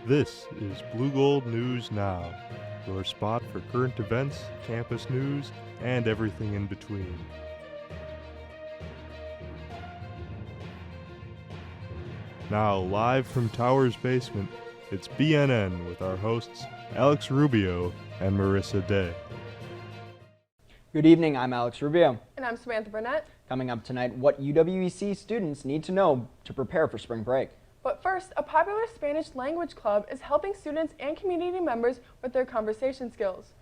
This is Blue Gold News Now, your spot for current events, campus news, and everything in between. Now, live from Tower's basement, it's BNN with our hosts Alex Rubio and Marissa Day. Good evening, I'm Alex Rubio. And I'm Samantha Burnett. Coming up tonight, what UWEC students need to know to prepare for spring break. But first, a popular Spanish language club is helping students and community members with their conversation skills.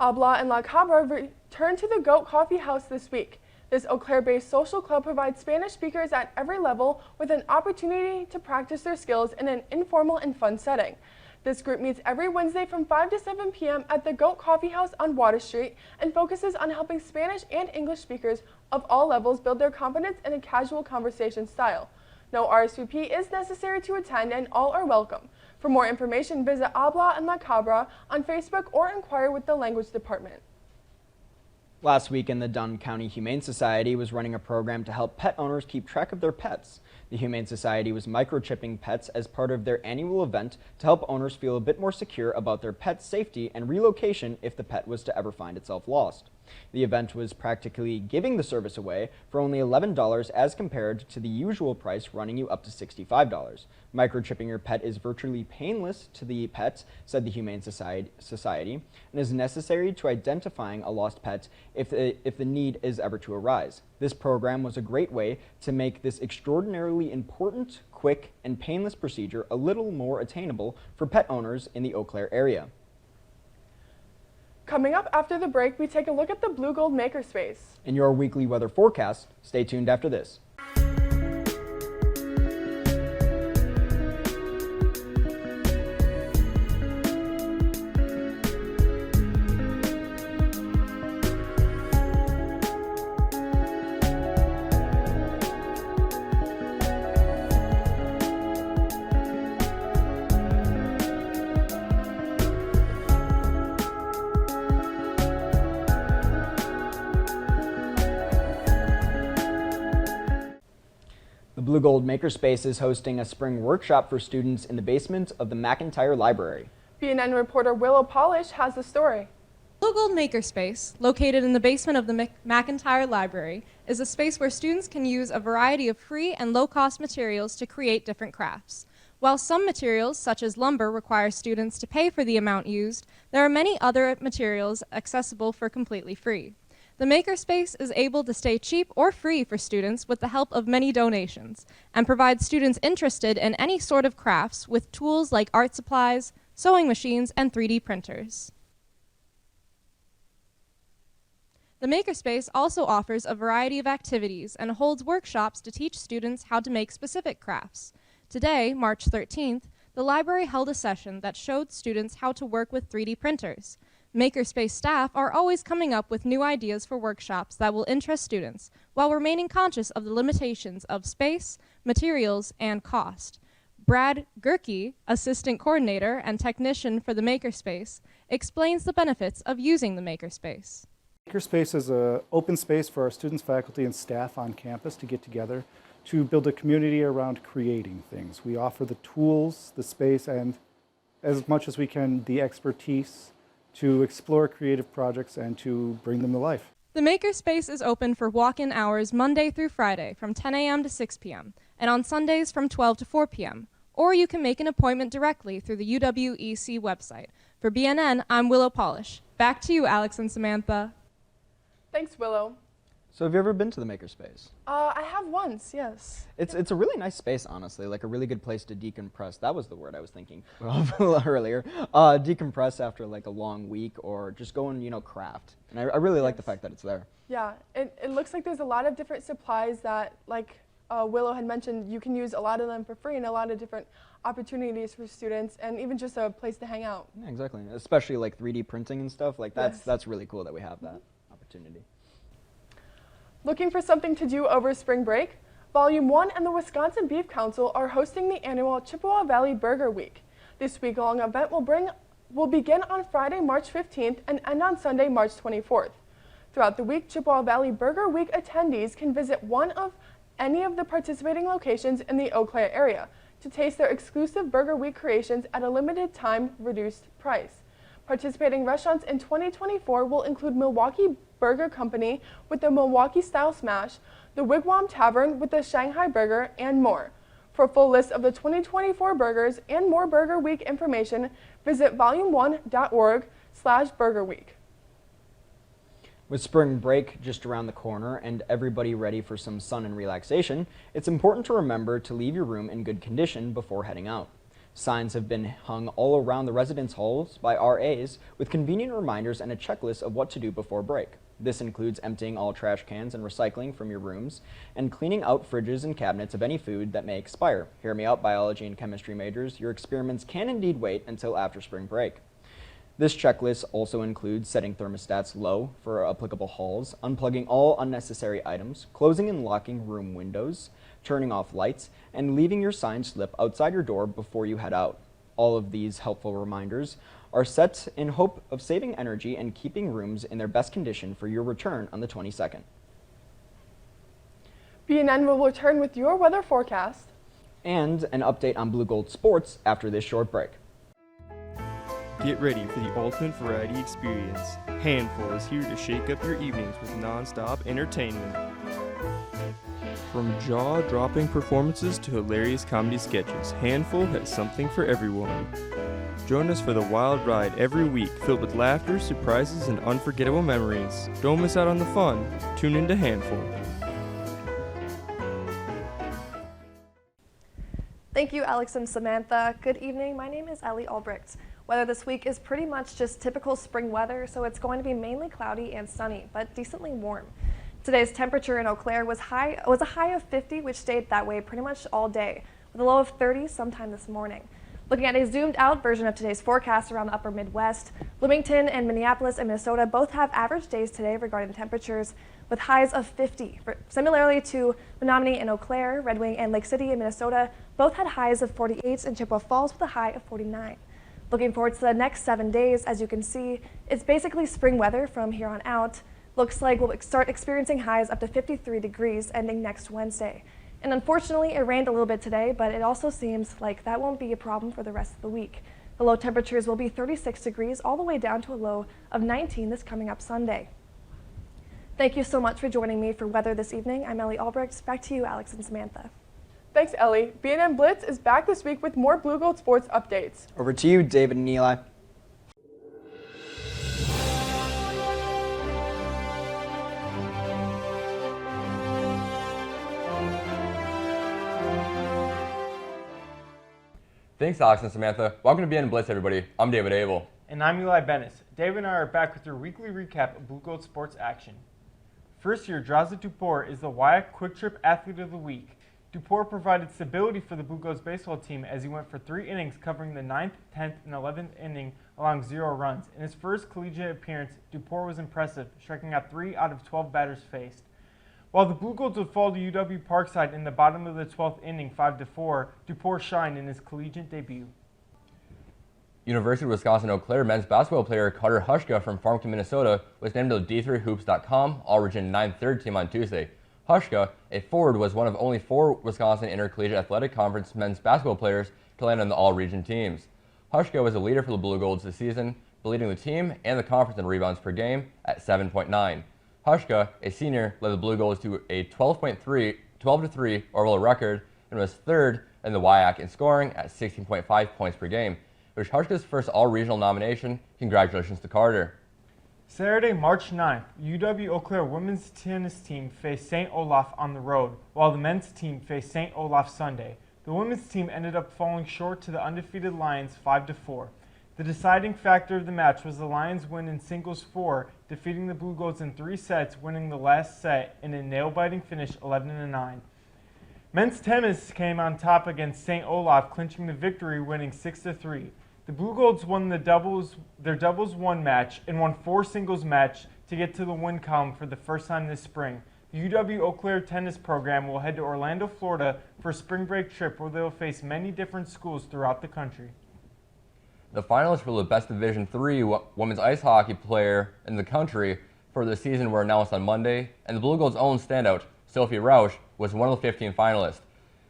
Habla and La Cabra returned to the Goat Coffee House this week. This Eau Claire-based social club provides Spanish speakers at every level with an opportunity to practice their skills in an informal and fun setting. This group meets every Wednesday from 5 to 7 p.m. at the Goat Coffee House on Water Street and focuses on helping Spanish and English speakers of all levels build their confidence in a casual conversation style. No RSVP is necessary to attend and all are welcome. For more information, visit Habla and La Cabra on Facebook or inquire with the language department. Last weekend, the Dunn County Humane Society was running a program to help pet owners keep track of their pets. The Humane Society was microchipping pets as part of their annual event to help owners feel a bit more secure about their pet's safety and relocation if the pet was to ever find itself lost. The event was practically giving the service away for only $11 as compared to the usual price running you up to $65. Microchipping your pet is virtually painless to the pet, said the Humane Society, and is necessary to identifying a lost pet if the need is ever to arise. This program was a great way to make this extraordinarily important, quick, and painless procedure a little more attainable for pet owners in the Eau Claire area. Coming up after the break, we take a look at the Blue Gold Makerspace. In your weekly weather forecast, stay tuned after this. The Blue Gold Makerspace is hosting a spring workshop for students in the basement of the McIntyre Library. BNN reporter Willow Polish has the story. Blue Gold Makerspace, located in the basement of the McIntyre Library, is a space where students can use a variety of free and low-cost materials to create different crafts. While some materials, such as lumber, require students to pay for the amount used, there are many other materials accessible for completely free. The Makerspace is able to stay cheap or free for students with the help of many donations and provides students interested in any sort of crafts with tools like art supplies, sewing machines, and 3D printers. The Makerspace also offers a variety of activities and holds workshops to teach students how to make specific crafts. Today, March 13th, the library held a session that showed students how to work with 3D printers. Makerspace staff are always coming up with new ideas for workshops that will interest students, while remaining conscious of the limitations of space, materials, and cost. Brad Gerke, assistant coordinator and technician for the Makerspace, explains the benefits of using the Makerspace. Makerspace is an open space for our students, faculty, and staff on campus to get together to build a community around creating things. We offer the tools, the space, and as much as we can, the expertise to explore creative projects and to bring them to life. The Makerspace is open for walk-in hours Monday through Friday from 10 a.m. to 6 p.m. and on Sundays from 12 to 4 p.m. Or you can make an appointment directly through the UWEC website. For BNN, I'm Willow Polish. Back to you, Alex and Samantha. Thanks, Willow. So have you ever been to the Makerspace? I have once, yes. It's a really nice space, honestly, like a really good place to decompress. That was the word I was thinking of earlier. Decompress after like a long week or just go and, craft. And I really like the fact that it's there. Yeah, it looks like there's a lot of different supplies that, like Willow had mentioned, you can use a lot of them for free and a lot of different opportunities for students and even just a place to hang out. Yeah, exactly. Especially like 3D printing and stuff. Like that's really cool that we have that opportunity. Looking for something to do over spring break? Volume 1 and the Wisconsin Beef Council are hosting the annual Chippewa Valley Burger Week. This week-long event will begin on Friday, March 15th and end on Sunday, March 24th. Throughout the week, Chippewa Valley Burger Week attendees can visit one of any of the participating locations in the Eau Claire area to taste their exclusive Burger Week creations at a limited time reduced price. Participating restaurants in 2024 will include Milwaukee Burger Company with the Milwaukee Style Smash, the Wigwam Tavern with the Shanghai Burger, and more. For a full list of the 2024 burgers and more Burger Week information, visit volume1.org/burgerweek. With spring break just around the corner and everybody ready for some sun and relaxation, it's important to remember to leave your room in good condition before heading out. Signs have been hung all around the residence halls by RAs with convenient reminders and a checklist of what to do before break. This includes emptying all trash cans and recycling from your rooms and cleaning out fridges and cabinets of any food that may expire. Hear me out, biology and chemistry majors. Your experiments can indeed wait until after spring break. This checklist also includes setting thermostats low for applicable halls, unplugging all unnecessary items, closing and locking room windows, turning off lights, and leaving your sign slip outside your door before you head out. All of these helpful reminders are set in hope of saving energy and keeping rooms in their best condition for your return on the 22nd. BNN will return with your weather forecast And an update on Blue Gold sports after this short break. Get ready for the ultimate variety experience. Handful is here to shake up your evenings with non-stop entertainment. From jaw-dropping performances to hilarious comedy sketches, Handful has something for everyone. Join us for the wild ride every week, filled with laughter, surprises, and unforgettable memories. Don't miss out on the fun. Tune into Handful. Thank you, Alex and Samantha. Good evening. My name is Ellie Albrecht. Weather this week is pretty much just typical spring weather, so it's going to be mainly cloudy and sunny, but decently warm. Today's temperature in Eau Claire was a high of 50, which stayed that way pretty much all day, with a low of 30 sometime this morning. Looking at a zoomed-out version of today's forecast around the upper Midwest, Bloomington and Minneapolis and Minnesota both have average days today regarding temperatures, with highs of 50. Similarly to Menominee and Eau Claire, Red Wing and Lake City in Minnesota both had highs of 48, and Chippewa Falls with a high of 49. Looking forward to the next 7 days, as you can see, it's basically spring weather from here on out. Looks like we'll start experiencing highs up to 53 degrees ending next Wednesday. And unfortunately, it rained a little bit today, but it also seems like that won't be a problem for the rest of the week. The low temperatures will be 36 degrees all the way down to a low of 19 this coming up Sunday. Thank you so much for joining me for weather this evening. I'm Ellie Albrecht. Back to you, Alex and Samantha. Thanks, Ellie. BNN Blitz is back this week with more Blue Gold sports updates. Over to you, David and Eli. Thanks, Alex and Samantha. Welcome to BNN Blitz, everybody. I'm David Abel. And I'm Eli Bennis. David and I are back with your weekly recap of Blue Gold sports action. First year, Draza Duport is the WIAC Quick Trip Athlete of the Week. Duport provided stability for the Blue Gold's baseball team as he went for 3 innings covering the 9th, 10th, and 11th inning along 0 runs. In his first collegiate appearance, Duport was impressive, striking out 3 out of 12 batters faced. While the Blue Golds would fall to UW Parkside in the bottom of the 12th inning 5-4, Duport shined in his collegiate debut. University of Wisconsin-Eau Claire men's basketball player Carter Hushka from Farmington, Minnesota was named to the D3Hoops.com All-Region 9-3 team on Tuesday. Hushka, a forward, was one of only 4 Wisconsin Intercollegiate Athletic Conference men's basketball players to land on the All-Region teams. Hushka was a leader for the Blue Golds this season, leading the team and the conference in rebounds per game at 7.9. Hushka, a senior, led the Blue Golds to a 12-3 overall record and was 3rd in the WIAC in scoring at 16.5 points per game. It was Hushka's first all-regional nomination. Congratulations to Carter. Saturday, March 9th, UW-Eau Claire women's tennis team faced St. Olaf on the road, while the men's team faced St. Olaf Sunday. The women's team ended up falling short to the undefeated Lions 5-4. The deciding factor of the match was the Lions' win in singles 4, defeating the Blue Golds in 3 sets, winning the last set in a nail-biting finish 11-9. Men's tennis came on top against St. Olaf, clinching the victory, winning 6-3. The Blue Golds won their doubles 1 match and won 4 singles match to get to the win column for the first time this spring. The UW-Eau Claire tennis program will head to Orlando, Florida for a spring break trip where they will face many different schools throughout the country. The finalists for the Best Division III women's ice hockey player in the country for the season were announced on Monday, and the Blue Golds' own standout, Sophie Rausch, was one of the 15 finalists.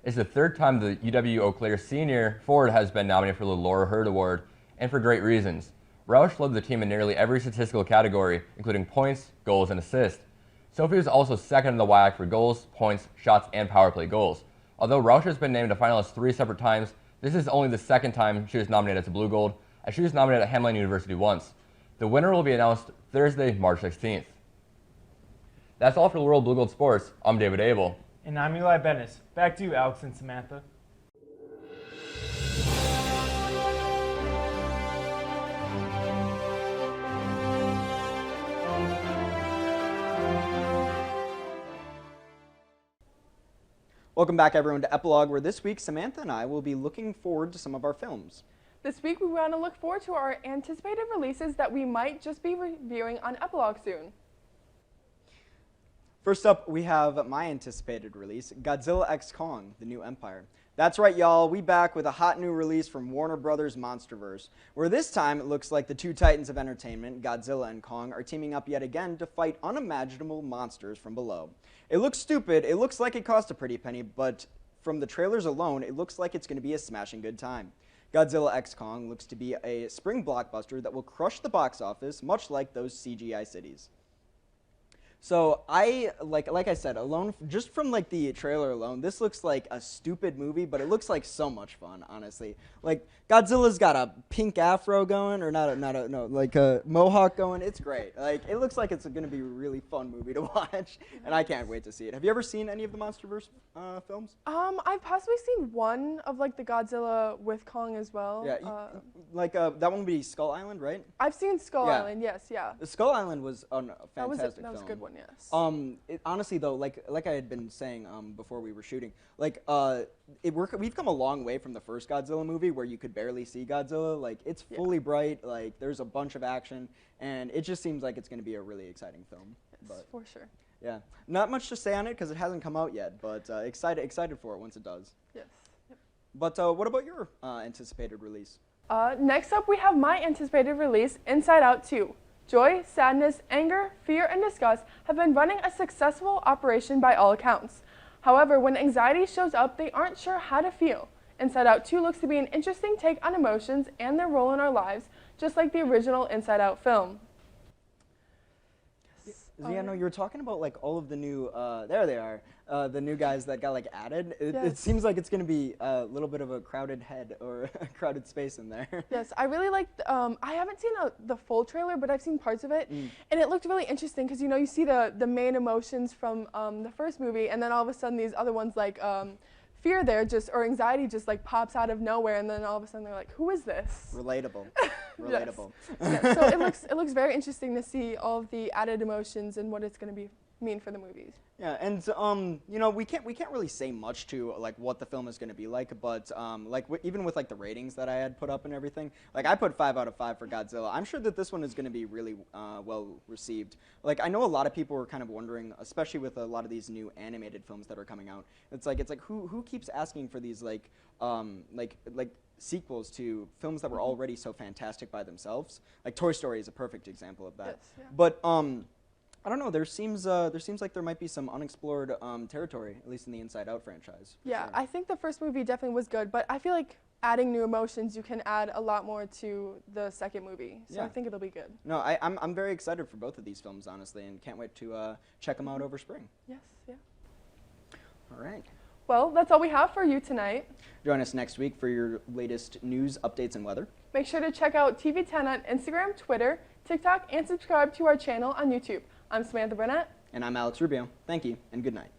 It's the third time the UW Eau Claire senior forward has been nominated for the Laura Hurd Award, and for great reasons. Roush led the team in nearly every statistical category, including points, goals, and assists. Sophie was also second in the WIAC for goals, points, shots, and power play goals. Although Roush has been named a finalist 3 separate times, this is only the second time she was nominated as a Blue Gold, as she was nominated at Hamline University once. The winner will be announced Thursday, March 16th. That's all for the World Blue Gold Sports. I'm David Abel. And I'm Eli Bennis. Back to you, Alex and Samantha. Welcome back, everyone, to Epilogue, where this week Samantha and I will be looking forward to some of our films. This week we want to look forward to our anticipated releases that we might just be reviewing on Epilogue soon. First up, we have my anticipated release, Godzilla x Kong: The New Empire. That's right, y'all, we back with a hot new release from Warner Brothers Monsterverse, where this time it looks like the two titans of entertainment, Godzilla and Kong, are teaming up yet again to fight unimaginable monsters from below. It looks stupid, it looks like it cost a pretty penny, but from the trailers alone, it looks like it's going to be a smashing good time. Godzilla x Kong looks to be a spring blockbuster that will crush the box office, much like those CGI cities. So like I said, just from like the trailer alone, this looks like a stupid movie, but it looks like so much fun, honestly. Like Godzilla's got a pink afro going, or like a mohawk going. It's great. Like it looks like it's going to be a really fun movie to watch, and I can't wait to see it. Have you ever seen any of the MonsterVerse films? I've possibly seen one of like the Godzilla with Kong as well. Yeah, that one would be Skull Island, right? I've seen Skull Island. Yes, yeah. The Skull Island was a fantastic film. That was a good one. Yes. Honestly though, like I had been saying before we were shooting, like we've come a long way from the first Godzilla movie where you could barely see Godzilla. Like it's fully bright, like there's a bunch of action, and it just seems like it's going to be a really exciting film. Yes, for sure. Yeah, not much to say on it because it hasn't come out yet, but excited for it once it does. Yes. Yep. But what about your anticipated release? Next up, we have my anticipated release, Inside Out 2. Joy, sadness, anger, fear, and disgust have been running a successful operation by all accounts. However, when anxiety shows up, they aren't sure how to feel. Inside Out 2 looks to be an interesting take on emotions and their role in our lives, just like the original Inside Out film. Yeah, no, you were talking about like all of the new, there they are, the new guys that got like added. It seems like it's going to be a little bit of a crowded head or a crowded space in there. Yes, I really liked, I haven't seen the full trailer, but I've seen parts of it, and it looked really interesting because, you know, you see the main emotions from the first movie, and then all of a sudden these other ones like fear or anxiety just like pops out of nowhere, and then all of a sudden they're like, who is this? Relatable. Relatable. Yes. So it looks very interesting to see all of the added emotions and what it's going to mean for the movies. Yeah, and you know, we can't really say much to like what the film is going to be like, but even with like the ratings that I had put up and everything, like I put 5 out of 5 for Godzilla. I'm sure that this one is going to be really well received. Like I know a lot of people were kind of wondering, especially with a lot of these new animated films that are coming out. It's like who keeps asking for these like sequels to films that were already so fantastic by themselves? Like Toy Story is a perfect example of that. Yes, yeah. But I don't know. There seems like there might be some unexplored territory, at least in the Inside Out franchise. Yeah, sure. I think the first movie definitely was good, but I feel like adding new emotions, you can add a lot more to the second movie. So yeah. I think it'll be good. No, I'm very excited for both of these films, honestly, and can't wait to check them out over spring. Yes, yeah. All right. Well, that's all we have for you tonight. Join us next week for your latest news, updates, and weather. Make sure to check out TV10 on Instagram, Twitter, TikTok, and subscribe to our channel on YouTube. I'm Samantha Burnett. And I'm Alex Rubio. Thank you, and good night.